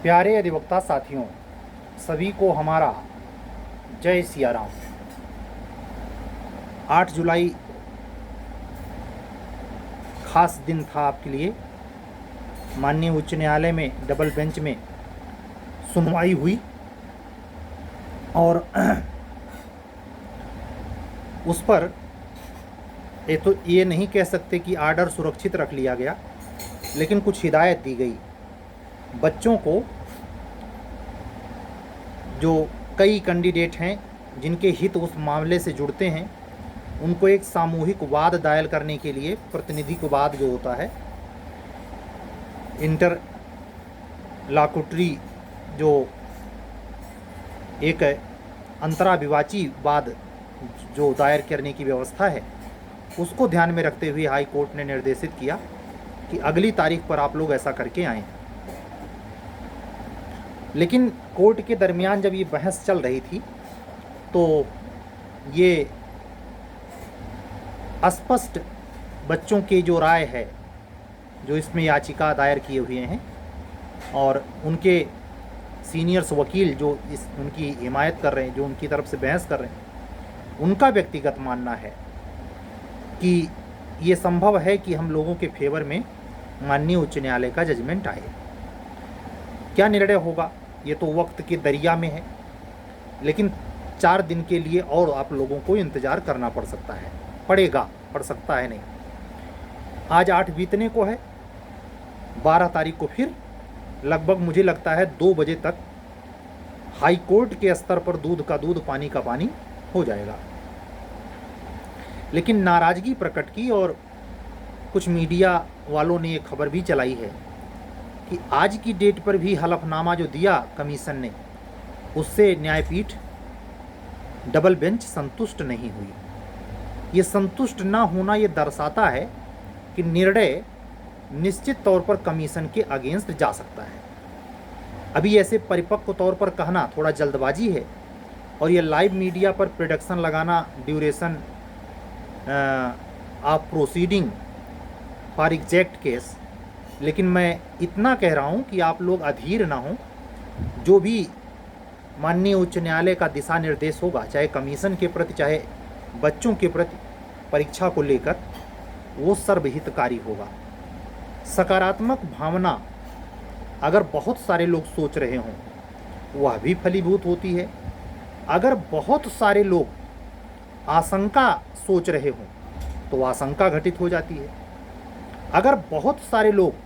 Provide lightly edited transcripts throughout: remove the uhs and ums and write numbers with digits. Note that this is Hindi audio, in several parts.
प्यारे अधिवक्ता साथियों, सभी को हमारा जय सिया राम। 8 जुलाई खास दिन था आपके लिए। माननीय उच्च न्यायालय में डबल बेंच में सुनवाई हुई और उस पर तो ये नहीं कह सकते कि आर्डर सुरक्षित रख लिया गया, लेकिन कुछ हिदायत दी गई बच्चों को। जो कई कैंडिडेट हैं जिनके हित उस मामले से जुड़ते हैं, उनको एक सामूहिक वाद दायर करने के लिए प्रतिनिधिक वाद जो होता है, इंटरलॉकुटरी जो एक अंतराभिवाची वाद जो दायर करने की व्यवस्था है, उसको ध्यान में रखते हुए हाई कोर्ट ने निर्देशित किया कि अगली तारीख पर आप लोग ऐसा करके आएँ। लेकिन कोर्ट के दरमियान जब ये बहस चल रही थी तो ये स्पष्ट बच्चों की जो राय है, जो इसमें याचिका दायर किए हुए हैं और उनके सीनियर्स वकील जो उनकी हिमायत कर रहे हैं, जो उनकी तरफ से बहस कर रहे हैं, उनका व्यक्तिगत मानना है कि ये संभव है कि हम लोगों के फेवर में माननीय उच्च न्यायालय का जजमेंट आए। क्या निर्णय होगा ये तो वक्त के दरिया में है, लेकिन 4 दिन के लिए और आप लोगों को इंतज़ार करना पड़ सकता है, पड़ सकता है नहीं। आज 8 बीतने को है, 12 तारीख को फिर लगभग मुझे लगता है 2 बजे तक हाई कोर्ट के स्तर पर दूध का दूध पानी का पानी हो जाएगा। लेकिन नाराज़गी प्रकट की और कुछ मीडिया वालों ने ये खबर भी चलाई है कि आज की डेट पर भी हलफनामा जो दिया कमीशन ने, उससे न्यायपीठ डबल बेंच संतुष्ट नहीं हुई। ये संतुष्ट ना होना ये दर्शाता है कि निर्णय निश्चित तौर पर कमीशन के अगेंस्ट जा सकता है। अभी ऐसे परिपक्व तौर पर कहना थोड़ा जल्दबाजी है और ये लाइव मीडिया पर प्रोडक्शन लगाना, duration of proceeding for exact case. लेकिन मैं इतना कह रहा हूँ कि आप लोग अधीर ना हों। जो भी माननीय उच्च न्यायालय का दिशा निर्देश होगा, चाहे कमीशन के प्रति चाहे बच्चों के प्रति परीक्षा को लेकर, वो सर्वहितकारी होगा। सकारात्मक भावना अगर बहुत सारे लोग सोच रहे हों, वह भी फलीभूत होती है। अगर बहुत सारे लोग आशंका सोच रहे हों तो आशंका घटित हो जाती है। अगर बहुत सारे लोग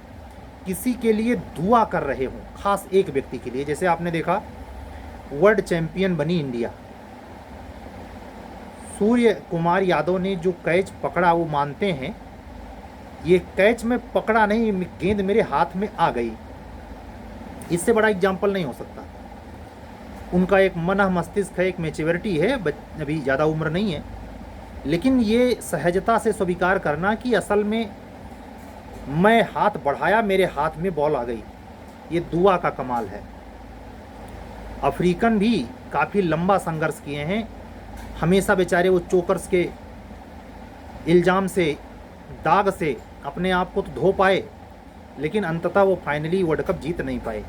किसी के लिए दुआ कर रहे हों, खास एक व्यक्ति के लिए, जैसे आपने देखा वर्ल्ड चैंपियन बनी इंडिया, सूर्य कुमार यादव ने जो कैच पकड़ा वो मानते हैं ये कैच में पकड़ा नहीं, गेंद मेरे हाथ में आ गई। इससे बड़ा एग्जाम्पल नहीं हो सकता। उनका एक मन मस्तिष्क है, एक मैच्योरिटी है, अभी ज़्यादा उम्र नहीं है, लेकिन ये सहजता से स्वीकार करना कि असल में मैं हाथ बढ़ाया, मेरे हाथ में बॉल आ गई, ये दुआ का कमाल है। अफ्रीकन भी काफ़ी लंबा संघर्ष किए हैं, हमेशा बेचारे वो चोकर्स के इल्ज़ाम से, दाग से अपने आप को तो धो पाए, लेकिन अंततः वो फाइनली वर्ल्ड कप जीत नहीं पाए।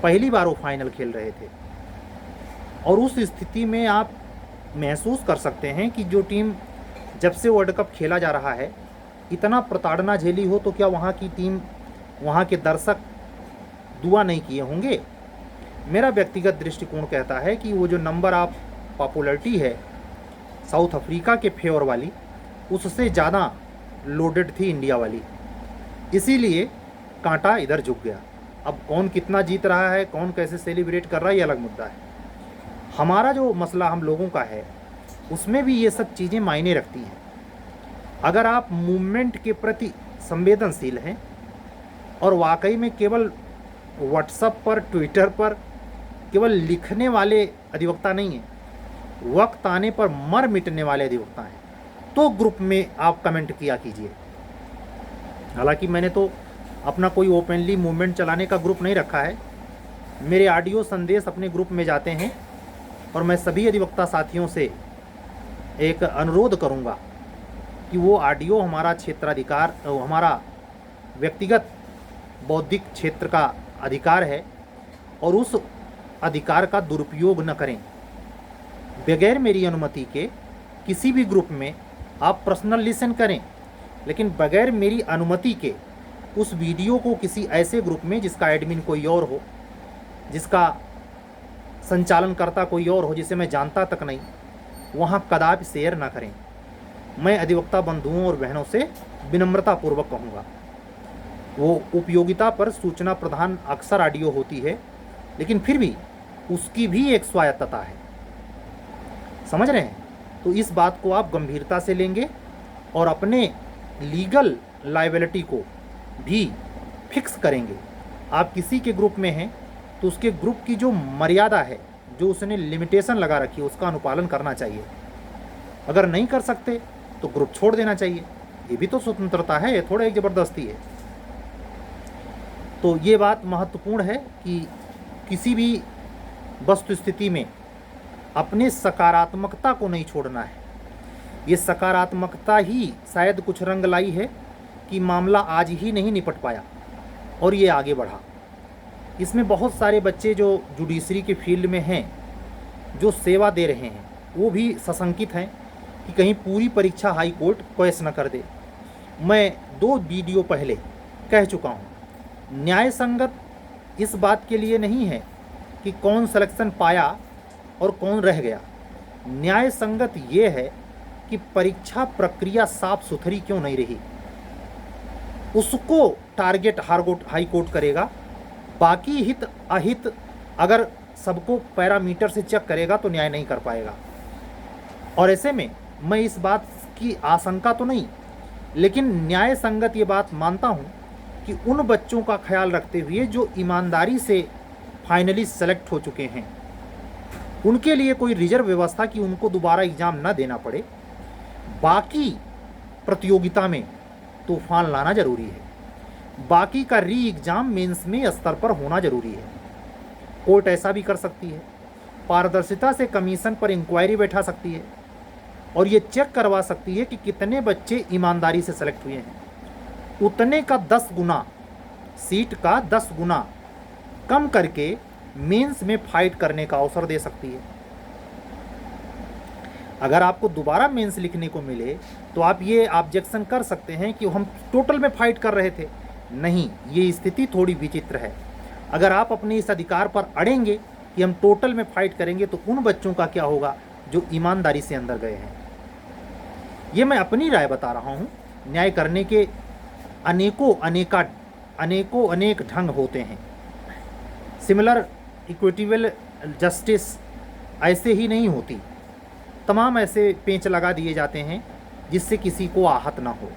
पहली बार वो फाइनल खेल रहे थे और उस स्थिति में आप महसूस कर सकते हैं कि जो टीम जब से वर्ल्ड कप खेला जा रहा है इतना प्रताड़ना झेली हो, तो क्या वहाँ की टीम, वहाँ के दर्शक दुआ नहीं किए होंगे? मेरा व्यक्तिगत दृष्टिकोण कहता है कि वो जो नंबर ऑफ पॉपुलैरिटी है साउथ अफ्रीका के फेवर वाली, उससे ज़्यादा लोडेड थी इंडिया वाली, इसीलिए कांटा इधर झुक गया। अब कौन कितना जीत रहा है, कौन कैसे सेलिब्रेट कर रहा है, ये अलग मुद्दा है। हमारा जो मसला हम लोगों का है उसमें भी ये सब चीज़ें मायने रखती हैं। अगर आप मूवमेंट के प्रति संवेदनशील हैं और वाकई में केवल व्हाट्सएप पर, ट्विटर पर केवल लिखने वाले अधिवक्ता नहीं हैं, वक्त आने पर मर मिटने वाले अधिवक्ता हैं, तो ग्रुप में आप कमेंट किया कीजिए। हालांकि मैंने तो अपना कोई ओपनली मूवमेंट चलाने का ग्रुप नहीं रखा है, मेरे ऑडियो संदेश अपने ग्रुप में जाते हैं और मैं सभी अधिवक्ता साथियों से एक अनुरोध करूंगा कि वो ऑडियो हमारा क्षेत्राधिकार, हमारा व्यक्तिगत बौद्धिक क्षेत्र का अधिकार है, और उस अधिकार का दुरुपयोग न करें। बगैर मेरी अनुमति के किसी भी ग्रुप में आप पर्सनल लिसन करें, लेकिन बगैर मेरी अनुमति के उस वीडियो को किसी ऐसे ग्रुप में जिसका एडमिन कोई और हो, जिसका संचालनकर्ता कोई और हो, जिसे मैं जानता तक नहीं, वहाँ कदापि शेयर ना करें। मैं अधिवक्ता बंधुओं और बहनों से विनम्रतापूर्वक कहूँगा। वो उपयोगिता पर सूचना प्रधान अक्सर ऑडियो होती है, लेकिन फिर भी उसकी भी एक स्वायत्तता है। समझ रहे हैं? तो इस बात को आप गंभीरता से लेंगे और अपने लीगल लायबिलिटी को भी फिक्स करेंगे। आप किसी के ग्रुप में हैं तो उसके ग्रुप की जो मर्यादा है, जो उसने लिमिटेशन लगा रखी है, उसका अनुपालन करना चाहिए। अगर नहीं कर सकते तो ग्रुप छोड़ देना चाहिए। ये भी तो स्वतंत्रता है, ये थोड़ा एक ज़बरदस्ती है। तो ये बात महत्वपूर्ण है कि किसी भी वस्तु स्थिति में अपने सकारात्मकता को नहीं छोड़ना है। ये सकारात्मकता ही शायद कुछ रंग लाई है कि मामला आज ही नहीं निपट पाया और ये आगे बढ़ा। इसमें बहुत सारे बच्चे जो जुडिशरी के फील्ड में हैं, जो सेवा दे रहे हैं, वो भी सशंकित हैं कि कहीं पूरी परीक्षा हाई कोर्ट क्वेस न कर दे। मैं 2 वीडियो पहले कह चुका हूँ, न्याय संगत इस बात के लिए नहीं है कि कौन सिलेक्शन पाया और कौन रह गया। न्याय संगत ये है कि परीक्षा प्रक्रिया साफ सुथरी क्यों नहीं रही, उसको टारगेट हाई कोर्ट करेगा। बाकी हित अहित अगर सबको पैरामीटर से चेक करेगा तो न्याय नहीं कर पाएगा। और ऐसे में मैं इस बात की आशंका तो नहीं, लेकिन न्याय संगत ये बात मानता हूँ कि उन बच्चों का ख्याल रखते हुए जो ईमानदारी से फाइनली सेलेक्ट हो चुके हैं, उनके लिए कोई रिजर्व व्यवस्था कि उनको दोबारा एग्ज़ाम ना देना पड़े। बाकी प्रतियोगिता में तूफान लाना जरूरी है। बाकी का री एग्ज़ाम मेंस में स्तर पर होना जरूरी है। कोर्ट ऐसा भी कर सकती है, पारदर्शिता से कमीशन पर इंक्वायरी बैठा सकती है और ये चेक करवा सकती है कि कितने बच्चे ईमानदारी से सेलेक्ट हुए हैं। उतने का 10 गुना, सीट का 10 गुना कम करके मेंस में फाइट करने का अवसर दे सकती है। अगर आपको दोबारा मेंस लिखने को मिले तो आप ये ऑब्जेक्शन कर सकते हैं कि हम टोटल में फाइट कर रहे थे। नहीं, ये स्थिति थोड़ी विचित्र है। अगर आप अपने इस अधिकार पर अड़ेंगे कि हम टोटल में फाइट करेंगे तो उन बच्चों का क्या होगा जो ईमानदारी से अंदर गए हैं। ये मैं अपनी राय बता रहा हूँ। न्याय करने के अनेक ढंग होते हैं। सिमिलर इक्विटेबल जस्टिस ऐसे ही नहीं होती। तमाम ऐसे पेंच लगा दिए जाते हैं जिससे किसी को आहत ना हो।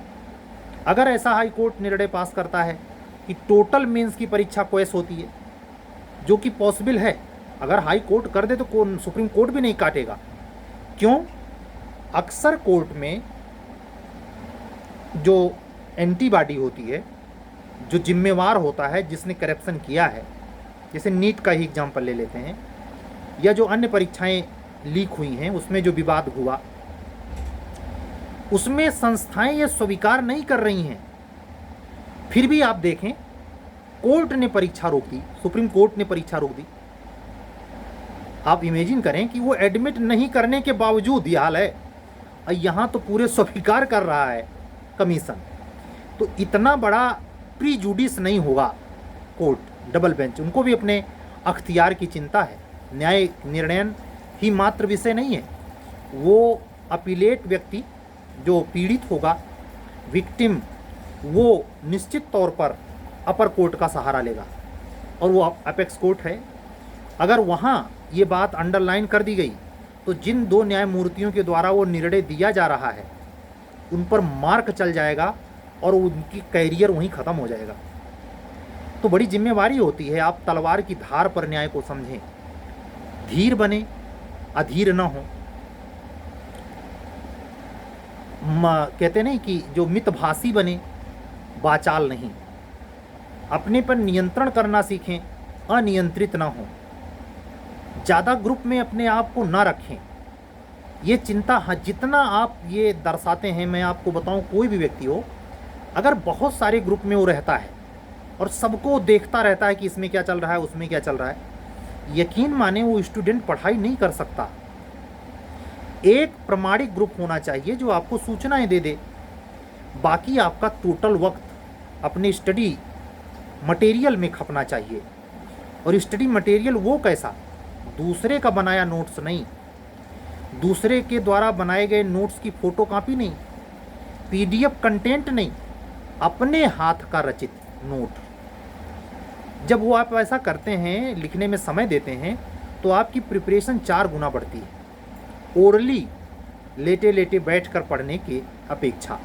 अगर ऐसा हाई कोर्ट निर्णय पास करता है कि टोटल मेंस की परीक्षा क्वेस होती है, जो कि पॉसिबल है, अगर हाई कोर्ट कर दे तो सुप्रीम कोर्ट भी नहीं काटेगा। क्यों? अक्सर कोर्ट में जो एंटीबॉडी होती है, जो जिम्मेवार होता है, जिसने करप्शन किया है, जैसे नीट का ही एग्जाम्पल ले लेते हैं, या जो अन्य परीक्षाएं लीक हुई हैं उसमें जो विवाद हुआ, उसमें संस्थाएं ये स्वीकार नहीं कर रही हैं। फिर भी आप देखें, कोर्ट ने परीक्षा रोक दी, सुप्रीम कोर्ट ने परीक्षा रोक दी। आप इमेजिन करें कि वो एडमिट नहीं करने के बावजूद ये हाल है, और यहाँ तो पूरे स्वीकार कर रहा है कमीशन। तो इतना बड़ा प्रीजुडिस नहीं होगा कोर्ट, डबल बेंच। उनको भी अपने अख्तियार की चिंता है। न्याय निर्णय ही मात्र विषय नहीं है। वो अपीलेट व्यक्ति जो पीड़ित होगा, विक्टिम, वो निश्चित तौर पर अपर कोर्ट का सहारा लेगा और वो अपेक्स कोर्ट है। अगर वहाँ ये बात अंडरलाइन कर दी गई तो जिन 2 न्यायमूर्तियों के द्वारा वो निर्णय दिया जा रहा है उन पर मार्क चल जाएगा और उनकी कैरियर वहीं ख़त्म हो जाएगा। तो बड़ी जिम्मेवारी होती है, आप तलवार की धार पर न्याय को समझें। धीर बने, अधीर न हो। कहते नहीं कि जो मितभाषी बने, वाचाल नहीं। अपने पर नियंत्रण करना सीखें, अनियंत्रित ना हो। ज़्यादा ग्रुप में अपने आप को ना रखें। ये चिंता, हाँ, जितना आप ये दर्शाते हैं, मैं आपको बताऊं, कोई भी व्यक्ति हो, अगर बहुत सारे ग्रुप में वो रहता है और सबको देखता रहता है कि इसमें क्या चल रहा है, उसमें क्या चल रहा है, यकीन माने वो स्टूडेंट पढ़ाई नहीं कर सकता। एक प्रमाणिक ग्रुप होना चाहिए जो आपको सूचनाएं दे दे। बाकी आपका टोटल वक्त अपने स्टडी मटेरियल में खपना चाहिए। और स्टडी मटेरियल वो कैसा? दूसरे का बनाया नोट्स नहीं, दूसरे के द्वारा बनाए गए नोट्स की फोटो कॉपी नहीं, पीडीएफ कंटेंट नहीं, अपने हाथ का रचित नोट। जब वो आप ऐसा करते हैं, लिखने में समय देते हैं, तो आपकी प्रिपरेशन 4 गुना बढ़ती है ओरली लेटे लेटे बैठ कर पढ़ने की अपेक्षा।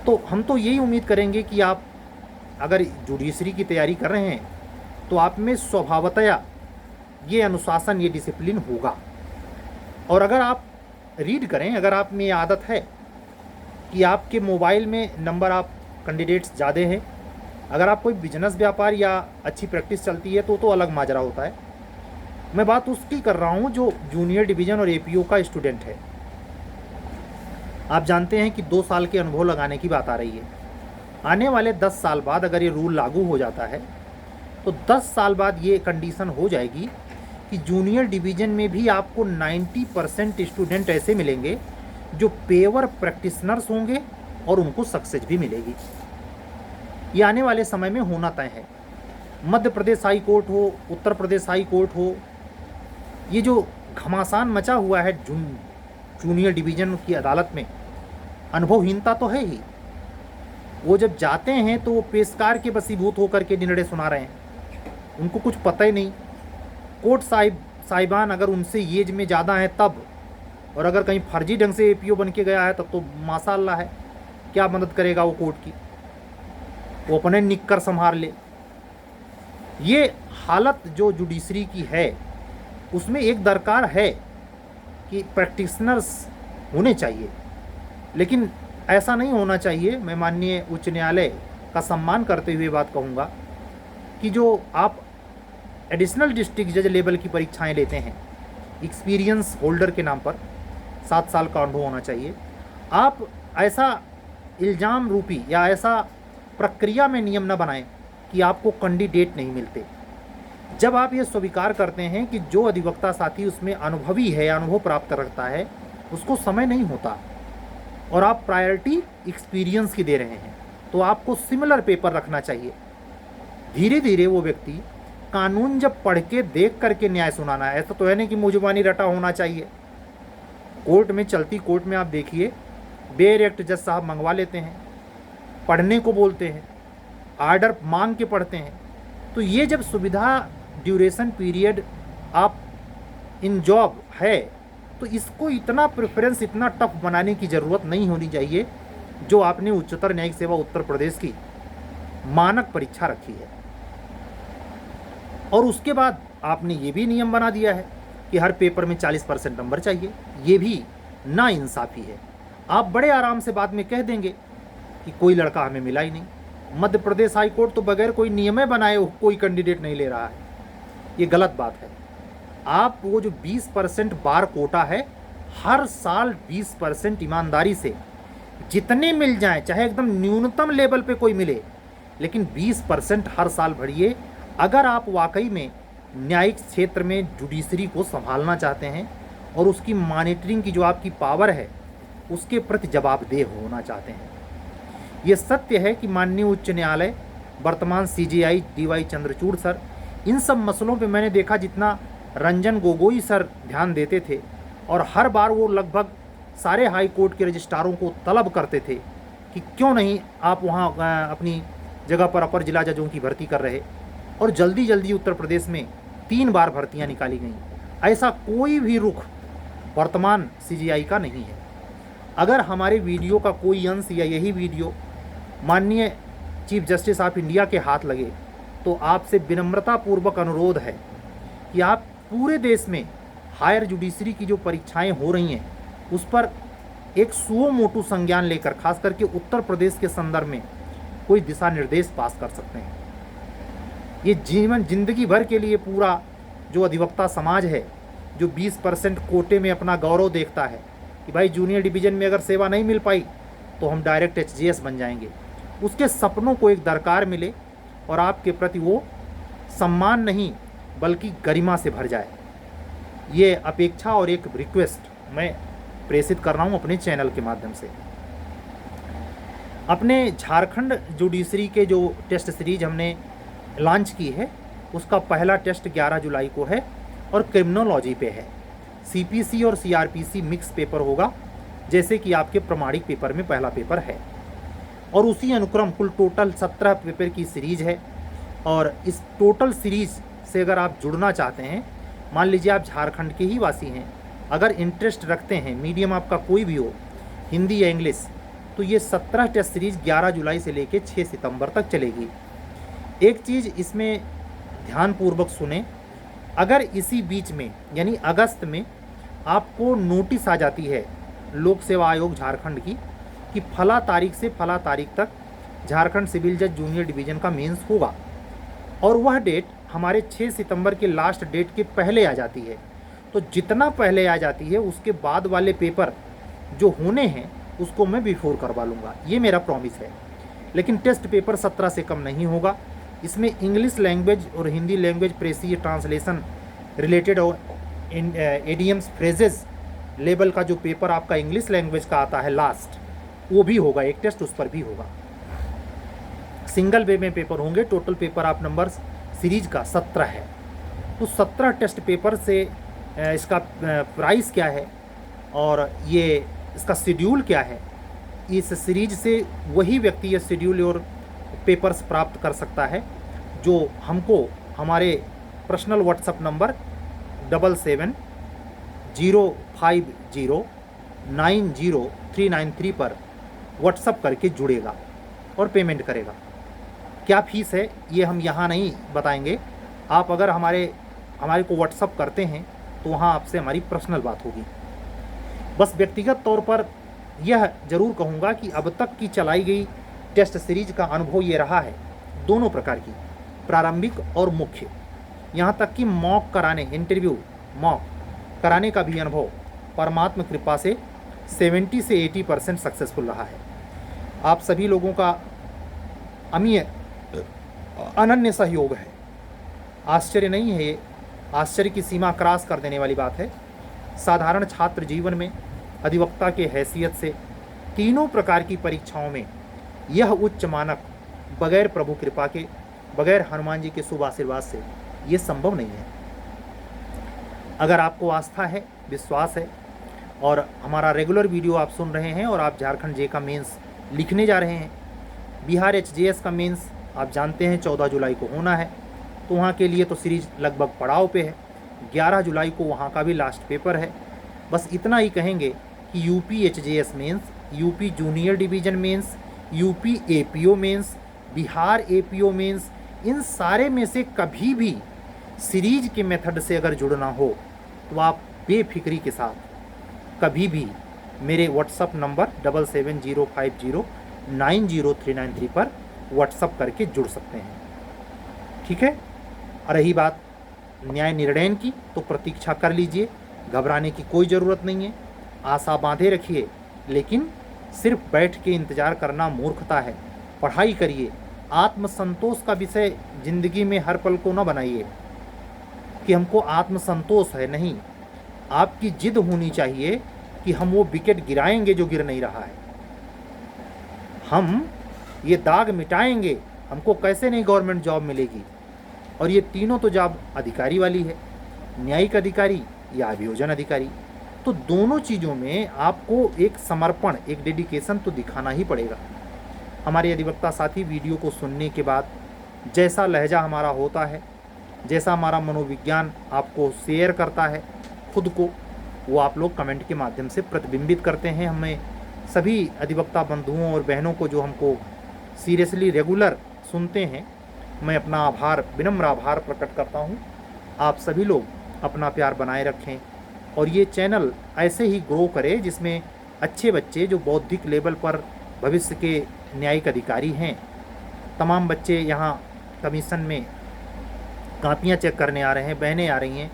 तो हम तो यही उम्मीद करेंगे कि आप अगर जुडिशरी की तैयारी कर रहे हैं तो आप में स्वभावतया ये अनुशासन, ये डिसिप्लिन होगा। और अगर आप रीड करें, अगर आप में ये आदत है कि आपके मोबाइल में नंबर आप कैंडिडेट्स ज़्यादा हैं, अगर आप कोई बिजनेस व्यापार या अच्छी प्रैक्टिस चलती है तो अलग माजरा होता है। मैं बात उसकी कर रहा हूँ जो जूनियर डिवीज़न और एपीओ का स्टूडेंट है। आप जानते हैं कि 2 साल के अनुभव लगाने की बात आ रही है। आने वाले 10 साल बाद अगर ये रूल लागू हो जाता है तो 10 साल बाद ये कंडीशन हो जाएगी कि जूनियर डिवीज़न में भी आपको 90% स्टूडेंट ऐसे मिलेंगे जो पेवर प्रैक्टिशनर्स होंगे और उनको सक्सेस भी मिलेगी। ये आने वाले समय में होना तय है। मध्य प्रदेश हाई कोर्ट हो, उत्तर प्रदेश हाई कोर्ट हो, ये जो घमासान मचा हुआ है जूनियर डिवीज़न की अदालत में, अनुभवहीनता तो है ही। वो जब जाते हैं तो वो पेशकार के वशीभूत होकर के निर्णय सुना रहे हैं, उनको कुछ पता ही नहीं। कोर्ट साहिबान अगर उनसे एज में ज़्यादा है तब, और अगर कहीं फर्जी ढंग से एपीओ बन के गया है तब तो माशाअल्लाह है, क्या मदद करेगा वो कोर्ट की, वो अपने निक्कर संभाल ले। ये हालत जो जुडिशरी की है उसमें एक दरकार है कि प्रैक्टिशनर्स होने चाहिए, लेकिन ऐसा नहीं होना चाहिए। मैं माननीय उच्च न्यायालय का सम्मान करते हुए बात कहूँगा कि जो आप एडिशनल डिस्ट्रिक्ट जज लेवल की परीक्षाएं लेते हैं एक्सपीरियंस होल्डर के नाम पर, 7 साल का अनुभव होना चाहिए। आप ऐसा इल्ज़ाम रूपी या ऐसा प्रक्रिया में नियम न बनाएं कि आपको कैंडिडेट नहीं मिलते। जब आप ये स्वीकार करते हैं कि जो अधिवक्ता साथी उसमें अनुभवी है, अनुभव प्राप्त रखता है, उसको समय नहीं होता और आप प्रायोरिटी एक्सपीरियंस की दे रहे हैं, तो आपको सिमिलर पेपर रखना चाहिए। धीरे धीरे वो व्यक्ति कानून जब पढ़ के देख करके न्याय सुनाना है, ऐसा तो है नहीं कि मुंह रटा होना चाहिए। कोर्ट में, चलती कोर्ट में आप देखिए, बेयर एक्ट जज साहब मंगवा लेते हैं, पढ़ने को बोलते हैं, आर्डर मांग के पढ़ते हैं। तो ये जब सुविधा ड्यूरेशन पीरियड आप इन जॉब है तो इसको इतना प्रेफरेंस, इतना टफ बनाने की ज़रूरत नहीं होनी चाहिए जो आपने उच्चतर न्यायिक सेवा उत्तर प्रदेश की मानक परीक्षा रखी है। और उसके बाद आपने ये भी नियम बना दिया है कि हर पेपर में 40% नंबर चाहिए। ये भी नाइंसाफ़ी है। आप बड़े आराम से बाद में कह देंगे कि कोई लड़का हमें मिला ही नहीं। मध्य प्रदेश हाई कोर्ट तो बगैर कोई नियम बनाए कोई कैंडिडेट नहीं ले रहा है, ये गलत बात है। आप वो जो 20% बार कोटा है, हर साल 20% ईमानदारी से जितने मिल जाएं, चाहे एकदम न्यूनतम लेवल पे कोई मिले, लेकिन 20% हर साल भरिए। अगर आप वाकई में न्यायिक क्षेत्र में जुडिशरी को संभालना चाहते हैं और उसकी मॉनिटरिंग की जो आपकी पावर है उसके प्रति जवाबदेह होना चाहते हैं। ये सत्य है कि माननीय उच्च न्यायालय, वर्तमान सीजेआई डीवाई चंद्रचूड़ सर, इन सब मसलों पे मैंने देखा जितना रंजन गोगोई सर ध्यान देते थे, और हर बार वो लगभग सारे हाई कोर्ट के रजिस्ट्रारों को तलब करते थे कि क्यों नहीं आप वहाँ अपनी जगह पर अपर जिला जजों की भर्ती कर रहे, और जल्दी जल्दी उत्तर प्रदेश में 3 बार भर्तियाँ निकाली गईं। ऐसा कोई भी रुख वर्तमान सीजेआई का नहीं है। अगर हमारे वीडियो का कोई अंश या यही वीडियो माननीय चीफ जस्टिस ऑफ इंडिया के हाथ लगे तो आपसे विनम्रतापूर्वक अनुरोध है कि आप पूरे देश में हायर जुडिशरी की जो परीक्षाएं हो रही हैं उस पर एक सुओ मोटू संज्ञान लेकर, खास करके उत्तर प्रदेश के संदर्भ में कोई दिशा निर्देश पास कर सकते हैं। ये जिंदगी भर के लिए पूरा जो अधिवक्ता समाज है, जो 20% कोटे में अपना गौरव देखता है कि भाई जूनियर डिवीज़न में अगर सेवा नहीं मिल पाई तो हम डायरेक्ट एचजीएस बन जाएंगे, उसके सपनों को एक दरकार मिले और आपके प्रति वो सम्मान नहीं बल्कि गरिमा से भर जाए। ये अपेक्षा और एक रिक्वेस्ट मैं प्रेषित कर रहा हूँ अपने चैनल के माध्यम से। अपने झारखंड जुडिशरी के जो टेस्ट सीरीज हमने लॉन्च की है, उसका पहला टेस्ट 11 जुलाई को है और क्रिमिनोलॉजी पे है। सीपीसी और सीआरपीसी मिक्स पेपर होगा, जैसे कि आपके प्रमाणिक पेपर में पहला पेपर है, और उसी अनुक्रम कुल टोटल 17 पेपर की सीरीज है। और इस टोटल सीरीज से अगर आप जुड़ना चाहते हैं, मान लीजिए आप झारखंड के ही वासी हैं, अगर इंटरेस्ट रखते हैं, मीडियम आपका कोई भी हो, हिंदी या इंग्लिश, तो ये 17 टेस्ट सीरीज 11 जुलाई से लेकर 6 सितंबर तक चलेगी। एक चीज़ इसमें ध्यानपूर्वक सुने, अगर इसी बीच में यानी अगस्त में आपको नोटिस आ जाती है लोक सेवा आयोग झारखंड की कि फला तारीख से फला तारीख तक झारखंड सिविल जज जूनियर डिवीज़न का मेंस होगा, और वह डेट हमारे 6 सितंबर के लास्ट डेट के पहले आ जाती है, तो जितना पहले आ जाती है उसके बाद वाले पेपर जो होने हैं उसको मैं बिफोर करवा लूँगा, ये मेरा प्रॉमिस है। लेकिन टेस्ट पेपर 17 से कम नहीं होगा। इसमें इंग्लिश लैंग्वेज और हिंदी लैंग्वेज प्रेसी ट्रांसलेशन रिलेटेड और एडीएम्स फ्रेजेस लेवल का जो पेपर आपका इंग्लिश लैंग्वेज का आता है लास्ट, वो भी होगा, एक टेस्ट उस पर भी होगा। सिंगल वे में पेपर होंगे। टोटल पेपर आप नंबर्स सीरीज का 17 है। तो 17 टेस्ट पेपर से इसका प्राइस क्या है और ये इसका शेड्यूल क्या है, इस सीरीज से वही व्यक्ति ये शेड्यूल और पेपर्स प्राप्त कर सकता है जो हमको हमारे पर्सनल व्हाट्सएप नंबर 7705090393 पर व्हाट्सएप करके जुड़ेगा और पेमेंट करेगा। क्या फ़ीस है ये हम यहाँ नहीं बताएंगे। आप अगर हमारे को व्हाट्सएप करते हैं तो वहाँ आपसे हमारी पर्सनल बात होगी। बस व्यक्तिगत तौर पर यह ज़रूर कहूँगा कि अब तक की चलाई गई टेस्ट सीरीज का अनुभव ये रहा है, दोनों प्रकार की, प्रारंभिक और मुख्य, यहाँ तक कि मॉक कराने, इंटरव्यू मॉक कराने का भी अनुभव परमात्मा कृपा से 70 से 80% सक्सेसफुल रहा है। आप सभी लोगों का अमीय अनन्य सहयोग है। आश्चर्य नहीं है, ये आश्चर्य की सीमा क्रॉस कर देने वाली बात है। साधारण छात्र जीवन में अधिवक्ता के हैसियत से तीनों प्रकार की परीक्षाओं में यह उच्च मानक बगैर प्रभु कृपा के, बगैर हनुमान जी के शुभ आशीर्वाद से ये संभव नहीं है। अगर आपको आस्था है, विश्वास है और हमारा रेगुलर वीडियो आप सुन रहे हैं और आप झारखंड जे का मेंस लिखने जा रहे हैं, बिहार एचजेएस का मेंस आप जानते हैं 14 जुलाई को होना है, तो वहाँ के लिए तो सीरीज लगभग पड़ाव पे है। 11 जुलाई को वहाँ का भी लास्ट पेपर है। बस इतना ही कहेंगे कि UP HJS mains, UP junior division mains, UP APO mains, Bihar APO mains, इन सारे में से कभी भी सीरीज के मेथड से अगर जुड़ना हो तो आप बेफिक्री के साथ कभी भी मेरे व्हाट्सअप नंबर 7705090393 पर व्हाट्सअप करके जुड़ सकते हैं, ठीक है। और रही बात न्याय निर्णय की, तो प्रतीक्षा कर लीजिए, घबराने की कोई ज़रूरत नहीं है। आशा बांधे रखिए, लेकिन सिर्फ बैठ के इंतज़ार करना मूर्खता है। पढ़ाई करिए। आत्मसंतोष का विषय ज़िंदगी में हर पल को न बनाइए कि हमको आत्मसंतोष है, नहीं। आपकी जिद होनी चाहिए कि हम वो विकेट गिराएंगे जो गिर नहीं रहा है, हम ये दाग मिटाएंगे। हमको कैसे नहीं गवर्नमेंट जॉब मिलेगी, और ये तीनों तो जॉब अधिकारी वाली है, न्यायिक अधिकारी या अभियोजन अधिकारी। तो दोनों चीज़ों में आपको एक समर्पण, एक डेडिकेशन तो दिखाना ही पड़ेगा। हमारे अधिवक्ता साथी वीडियो को सुनने के बाद जैसा लहजा हमारा होता है, जैसा हमारा मनोविज्ञान आपको शेयर करता है खुद को, वो आप लोग कमेंट के माध्यम से प्रतिबिंबित करते हैं। हमें सभी अधिवक्ता बंधुओं और बहनों को जो हमको सीरियसली रेगुलर सुनते हैं, मैं अपना आभार, विनम्र आभार प्रकट करता हूँ। आप सभी लोग अपना प्यार बनाए रखें और ये चैनल ऐसे ही ग्रो करे जिसमें अच्छे बच्चे जो बौद्धिक लेवल पर भविष्य के न्यायिक अधिकारी हैं, तमाम बच्चे यहाँ कमीशन में कापियाँ चेक करने आ रहे हैं, बहनें आ रही हैं,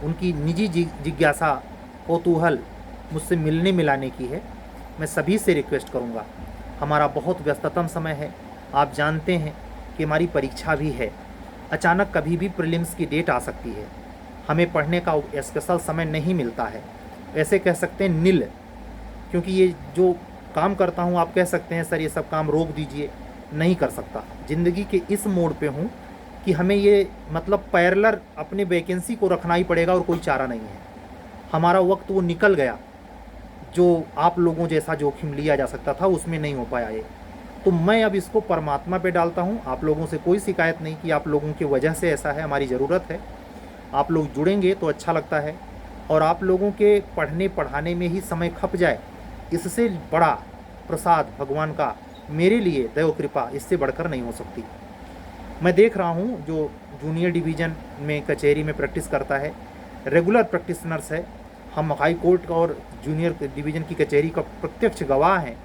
उनकी निजी जिज्ञासा, कौतूहल मुझसे मिलने मिलाने की है। मैं सभी से रिक्वेस्ट करूँगा, हमारा बहुत व्यस्ततम समय है, आप जानते हैं कि हमारी परीक्षा भी है। अचानक कभी भी प्रीलिम्स की डेट आ सकती है, हमें पढ़ने का स्पेशल समय नहीं मिलता है, ऐसे कह सकते हैं नील। क्योंकि ये जो काम करता हूँ, आप कह सकते हैं सर ये सब काम रोक दीजिए, नहीं कर सकता। ज़िंदगी के इस मोड़ पे हूँ कि हमें ये मतलब पैरेलल अपने वैकेंसी को रखना ही पड़ेगा और कोई चारा नहीं है। हमारा वक्त वो निकल गया जो आप लोगों जैसा जोखिम लिया जा सकता था, उसमें नहीं हो पाया ये। तो मैं अब इसको परमात्मा पे डालता हूँ। आप लोगों से कोई शिकायत नहीं कि आप लोगों की वजह से ऐसा है, हमारी ज़रूरत है। आप लोग जुड़ेंगे तो अच्छा लगता है, और आप लोगों के पढ़ने पढ़ाने में ही समय खप जाए, इससे बड़ा प्रसाद भगवान का मेरे लिए दैव कृपा इससे बढ़कर नहीं हो सकती। मैं देख रहा हूँ जो जूनियर डिवीज़न में कचहरी में प्रैक्टिस करता है, रेगुलर प्रैक्टिशनर्स है, हम हाई कोर्ट और जूनियर डिवीज़न की कचहरी का प्रत्यक्ष गवाह हैं।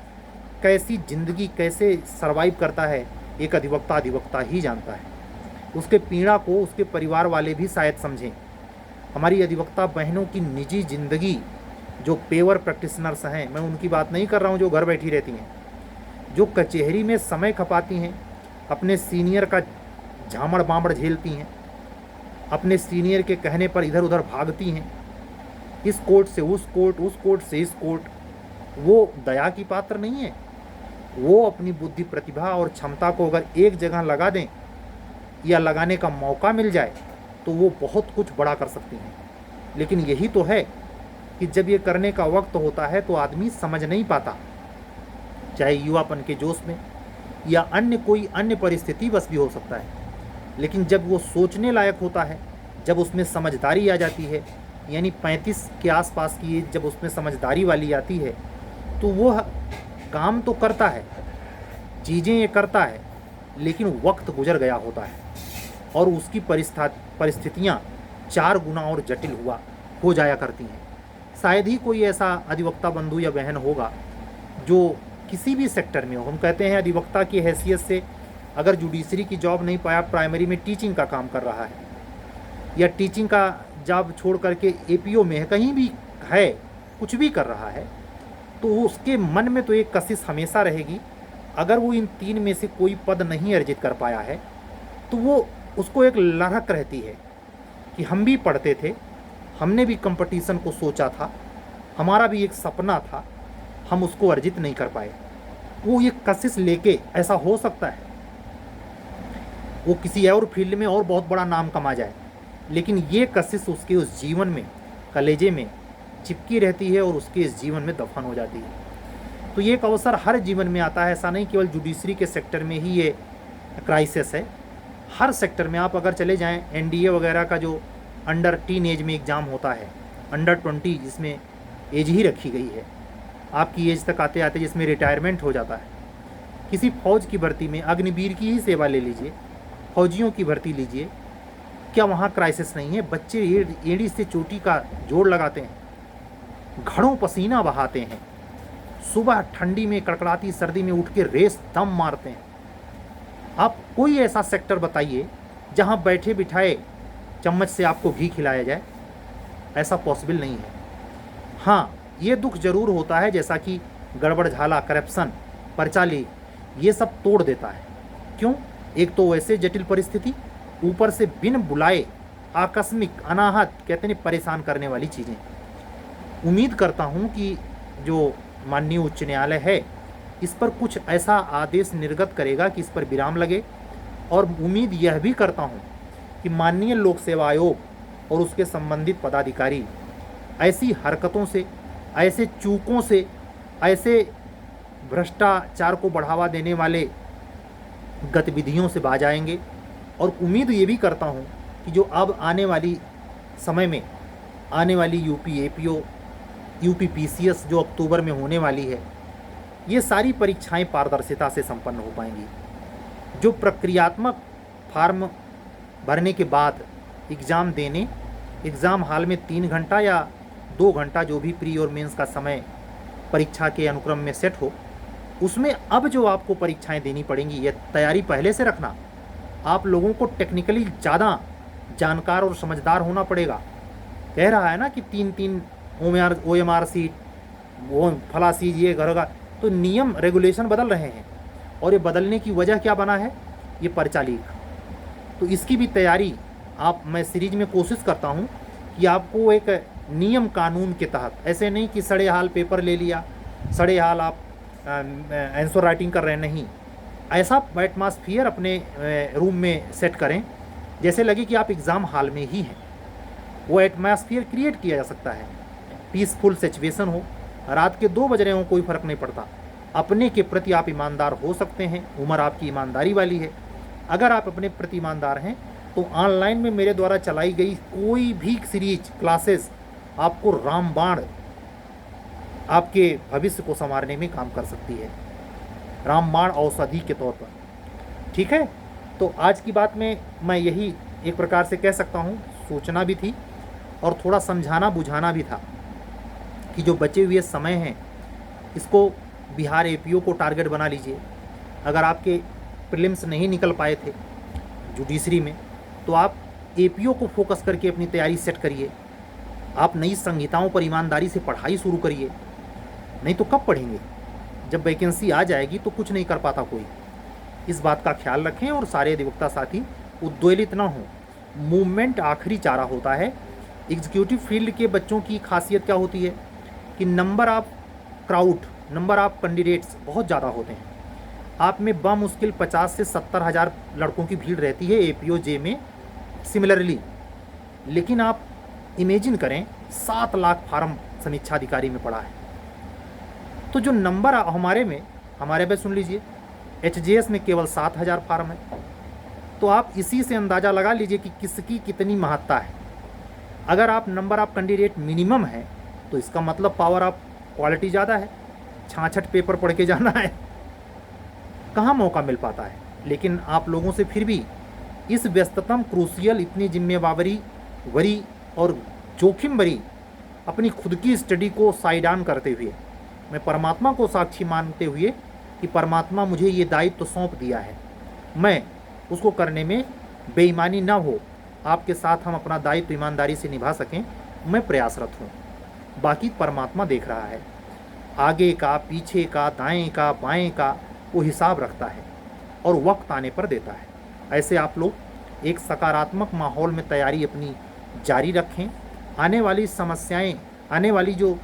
कैसी ज़िंदगी कैसे सरवाइव करता है एक अधिवक्ता ही जानता है। उसके पीड़ा को उसके परिवार वाले भी शायद समझें। हमारी अधिवक्ता बहनों की निजी ज़िंदगी, जो पेवर प्रैक्टिशनर्स हैं, मैं उनकी बात नहीं कर रहा हूँ जो घर बैठी रहती हैं, जो कचहरी में समय खपाती हैं, अपने सीनियर का झामड़ बामड़ झेलती हैं, अपने सीनियर के कहने पर इधर उधर भागती हैं, इस कोर्ट से उस कोर्ट, उस कोर्ट से इस कोर्ट। वो दया की पात्र नहीं है। वो अपनी बुद्धि, प्रतिभा और क्षमता को अगर एक जगह लगा दें या लगाने का मौका मिल जाए तो वो बहुत कुछ बड़ा कर सकती हैं। लेकिन यही तो है कि जब ये करने का वक्त होता है तो आदमी समझ नहीं पाता, चाहे युवापन के जोश में या अन्य कोई अन्य परिस्थिति बस भी हो सकता है। लेकिन जब वो सोचने लायक होता है, जब उसमें समझदारी आ जाती है, यानी 35 के आसपास की एज जब उसमें समझदारी वाली आती है, तो वो काम तो करता है, चीज़ें ये करता है, लेकिन वक्त गुजर गया होता है और उसकी परिस्थितियाँ 4 गुना और जटिल हो जाया करती हैं। शायद ही कोई ऐसा अधिवक्ता बंधु या बहन होगा जो किसी भी सेक्टर में हो। हम कहते हैं अधिवक्ता की हैसियत से अगर जुडिशरी की जॉब नहीं पाया, प्राइमरी में टीचिंग का काम कर रहा है या टीचिंग का जॉब छोड़ करके एपीओ में है, कहीं भी है, कुछ भी कर रहा है, तो उसके मन में तो एक कशिश हमेशा रहेगी। अगर वो इन 3 में से कोई पद नहीं अर्जित कर पाया है तो वो उसको एक लहक रहती है कि हम भी पढ़ते थे, हमने भी कंपटीशन को सोचा था, हमारा भी एक सपना था, हम उसको अर्जित नहीं कर पाए। वो ये कशिश लेके, ऐसा हो सकता है वो किसी और फील्ड में और बहुत बड़ा नाम कमा जाए, लेकिन ये कशिश उसके उस जीवन में, कलेजे में चिपकी रहती है और उसके इस जीवन में दफन हो जाती है। तो ये एक अवसर हर जीवन में आता है, ऐसा नहीं केवल जुडिशरी के सेक्टर में ही ये क्राइसिस है। हर सेक्टर में आप अगर चले जाएं, एनडीए वगैरह का जो अंडर टीन एज में एग्ज़ाम होता है, अंडर 20 जिसमें एज ही रखी गई है, आपकी एज तक आते आते जिसमें रिटायरमेंट हो जाता है। किसी फौज की भर्ती में, अग्निवीर की ही सेवा ले लीजिए, फौजियों की भर्ती लीजिए, क्या वहाँ क्राइसिस नहीं है? बच्चे एड़ी से चोटी का जोड़ लगाते हैं, घड़ों पसीना बहाते हैं, सुबह ठंडी में कड़कड़ाती सर्दी में उठ के रेस दम मारते हैं। आप कोई ऐसा सेक्टर बताइए जहाँ बैठे बिठाए चम्मच से आपको घी खिलाया जाए, ऐसा पॉसिबल नहीं है। हाँ, ये दुख जरूर होता है, जैसा कि गड़बड़ झाला, करप्शन, पर्चा लीक, ये सब तोड़ देता है। क्यों? एक तो वैसे जटिल परिस्थिति, ऊपर से बिन बुलाए आकस्मिक अनाहत, कहते हैं परेशान करने वाली चीज़ें। उम्मीद करता हूँ कि जो माननीय उच्च न्यायालय है इस पर कुछ ऐसा आदेश निर्गत करेगा कि इस पर विराम लगे, और उम्मीद यह भी करता हूँ कि माननीय लोक सेवा आयोग और उसके संबंधित पदाधिकारी ऐसी हरकतों से, ऐसे चूकों से, ऐसे भ्रष्टाचार को बढ़ावा देने वाले गतिविधियों से बाज आएंगे। और उम्मीद ये भी करता हूँ कि जो अब आने वाली समय में आने वाली यूपी एपीओ, यूपी पीसीएस जो अक्टूबर में होने वाली है, ये सारी परीक्षाएं पारदर्शिता से संपन्न हो पाएंगी। जो प्रक्रियात्मक फार्म भरने के बाद एग्ज़ाम देने, एग्ज़ाम हॉल में 3 घंटा या 2 घंटा जो भी प्री और मेंस का समय परीक्षा के अनुक्रम में सेट हो, उसमें अब जो आपको परीक्षाएं देनी पड़ेंगी, ये तैयारी पहले से रखना। आप लोगों को टेक्निकली ज़्यादा जानकार और समझदार होना पड़ेगा। कह रहा है ना कि 3 OMR सीट, वो फला सीट, ये घरोगा, तो नियम रेगुलेशन बदल रहे हैं, और ये बदलने की वजह क्या बना है? ये पर्चा लीक। तो इसकी भी तैयारी मैं सीरीज में कोशिश करता हूँ कि आपको एक नियम कानून के तहत, ऐसे नहीं कि सड़े हाल पेपर ले लिया, सड़े हाल आप आंसर राइटिंग कर रहे हैं, नहीं, ऐसा एटमॉस्फियर अपने रूम में सेट करें जैसे लगे कि आप एग्ज़ाम हॉल में ही हैं। वो एटमॉस्फियर क्रिएट किया जा सकता है, पीसफुल सिचुएशन हो, रात के 2 बज रहे हों कोई फ़र्क नहीं पड़ता, अपने के प्रति आप ईमानदार हो सकते हैं, उम्र आपकी ईमानदारी वाली है। अगर आप अपने प्रति ईमानदार हैं तो ऑनलाइन में मेरे द्वारा चलाई गई कोई भी सीरीज क्लासेस आपको रामबाण आपके भविष्य को संवारने में काम कर सकती है, रामबाण औषधि के तौर पर। ठीक है, तो आज की बात में मैं यही एक प्रकार से कह सकता हूँ, सोचना भी थी और थोड़ा समझाना बुझाना भी था कि जो बचे हुए समय हैं इसको बिहार एपीओ को टारगेट बना लीजिए। अगर आपके प्रीलिम्स नहीं निकल पाए थे जुडिशरी में तो आप एपीओ को फोकस करके अपनी तैयारी सेट करिए। आप नई संहिताओं पर ईमानदारी से पढ़ाई शुरू करिए, नहीं तो कब पढ़ेंगे, जब वैकेंसी आ जाएगी तो कुछ नहीं कर पाता कोई। इस बात का ख्याल रखें और सारे अधिवक्ता साथी उद्वेलित ना हों। मूवमेंट आखिरी चारा होता है। एग्जीक्यूटिव फील्ड के बच्चों की खासियत क्या होती है कि number of crowd, number of candidates बहुत ज़्यादा होते हैं। आप में बामुश्किल 50 से 70 हज़ार लड़कों की भीड़ रहती है एपीओ जे में सिमिलरली, लेकिन आप इमेजिन करें 7 लाख फार्म समीक्षा अधिकारी में पड़ा है। तो जो नंबर हमारे पे सुन लीजिए, एचजेएस में केवल 7,000 फार्म है। तो आप इसी से अंदाज़ा लगा लीजिए कि किसकी कितनी महत्ता है। अगर आप नंबर ऑफ कैंडिडेट मिनिमम है तो इसका मतलब पावर ऑफ क्वालिटी ज़्यादा है। छाछठ पेपर पढ़ के जाना है, कहाँ मौका मिल पाता है। लेकिन आप लोगों से फिर भी इस व्यस्ततम क्रूशियल, इतनी जिम्मेवारी वरी और जोखिम भरी अपनी खुद की स्टडी को साइड ऑन करते हुए, मैं परमात्मा को साक्षी मानते हुए कि परमात्मा मुझे ये दायित्व सौंप दिया है, मैं उसको करने में बेईमानी ना हो, आपके साथ हम अपना दायित्व ईमानदारी से निभा सकें, मैं प्रयासरत हूँ। बाकी परमात्मा देख रहा है, आगे का, पीछे का, दाएं का, बाएं का वो हिसाब रखता है और वक्त आने पर देता है। ऐसे आप लोग एक सकारात्मक माहौल में तैयारी अपनी जारी रखें। आने वाली समस्याएं, आने वाली जो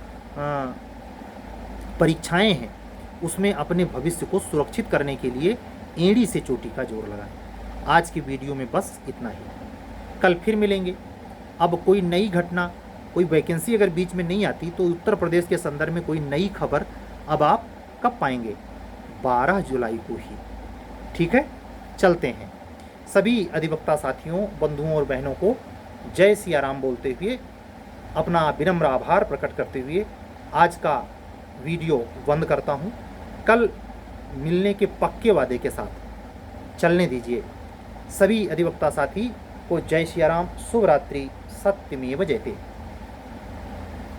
परीक्षाएं हैं उसमें अपने भविष्य को सुरक्षित करने के लिए एड़ी से चोटी का जोर लगाएं। आज की वीडियो में बस इतना ही, कल फिर मिलेंगे। अब कोई नई घटना, कोई वैकेंसी अगर बीच में नहीं आती तो उत्तर प्रदेश के संदर्भ में कोई नई खबर अब आप कब पाएंगे? 12 जुलाई को ही। ठीक है, चलते हैं। सभी अधिवक्ता साथियों, बंधुओं और बहनों को जय सिया राम बोलते हुए, अपना विनम्र आभार प्रकट करते हुए आज का वीडियो बंद करता हूँ। कल मिलने के पक्के वादे के साथ चलने दीजिए। सभी अधिवक्ता साथी को जय सिया राम, शुभ रात्रि, सत्यमेव जयते।